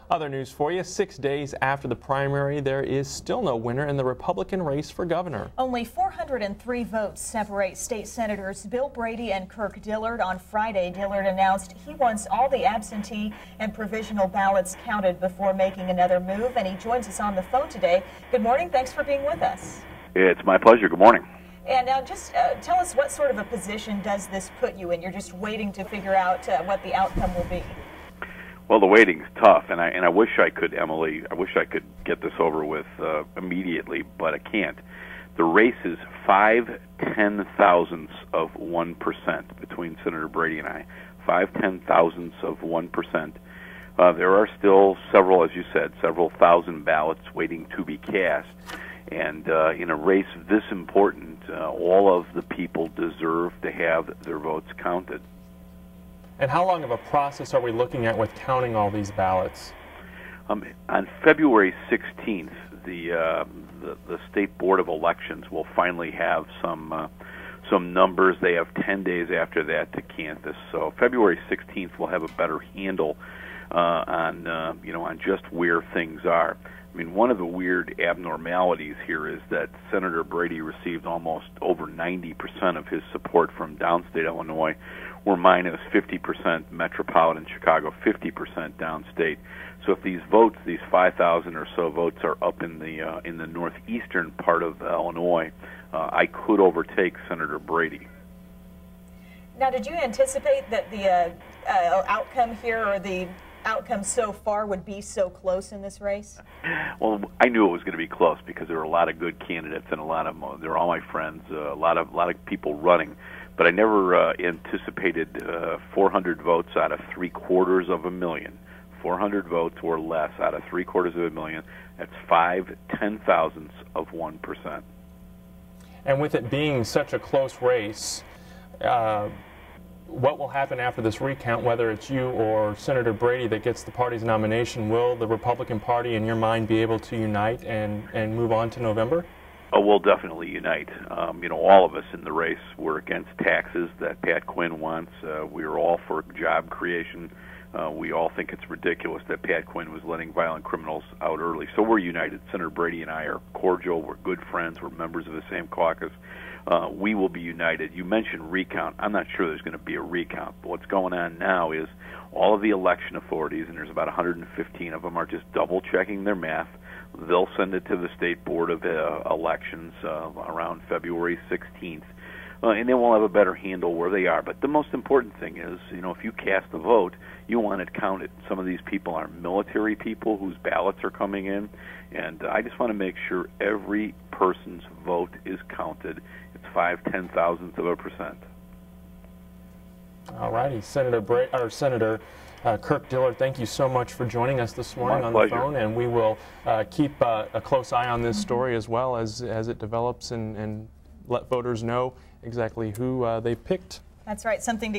Other news for you, 6 days after the primary, there is still no winner in the Republican race for governor. Only 403 votes separate State Senators Bill Brady and Kirk Dillard. On Friday, Dillard announced he wants all the absentee and provisional ballots counted before making another move, and he joins us on the phone today. Good morning. Thanks for being with us. It's my pleasure. Good morning. And now just tell us, what sort of a position does this put you in? You're just waiting to figure out what the outcome will be. Well, the waiting's tough, and I wish I could, Emily. I wish I could get this over with immediately, but I can't. The race is 5/10,000ths of 1% between Senator Brady and I. 5/10,000ths of 1%. There are still several, as you said, several thousand ballots waiting to be cast. And in a race this important, all of the people deserve to have their votes counted. And how long of a process are we looking at with counting all these ballots? On February 16th, the State Board of Elections will finally have some numbers. They have 10 days after that to canvass. So February 16th, we'll have a better handle on just where things are. I mean, one of the weird abnormalities here is that Senator Brady received almost over 90% of his support from downstate Illinois. We're minus 50% metropolitan Chicago, 50% downstate. So if these votes, these 5,000 or so votes, are up in the northeastern part of Illinois, I could overtake Senator Brady. Now, did you anticipate that the outcome here, or the outcome so far, would be so close in this race? Well, I knew it was going to be close because there were a lot of good candidates and a lot of them. They're all my friends. A lot of people running, but I never anticipated 400 votes out of 750,000. 400 votes or less out of 750,000. That's 5/10,000ths of 1%. And with it being such a close race, what will happen after this recount, whether it's you or Senator Brady that gets the party's nomination? Will the Republican Party, in your mind, be able to unite and move on to November? Oh, we'll definitely unite. All of us in the race were against taxes that Pat Quinn wants. We are all for job creation. We all think it's ridiculous that Pat Quinn was letting violent criminals out early. So we're united. Senator Brady and I are cordial. We're good friends. We're members of the same caucus. We will be united. You mentioned recount. I'm not sure there's going to be a recount. But what's going on now is all of the election authorities, and there's about 115 of them, are just double-checking their math. They'll send it to the State Board of Elections around February 16th. And then we'll have a better handle where they are. But the most important thing is, if you cast a vote, you want it counted. Some of these people are military people whose ballots are coming in, and I just want to make sure every person's vote is counted. It's 5/10,000ths of a percent. All righty, Senator Kirk Dillard, thank you so much for joining us this morning on pleasure. the phone, and we will keep a close eye on this story as well as it develops, and let voters know exactly who they picked. That's right, something to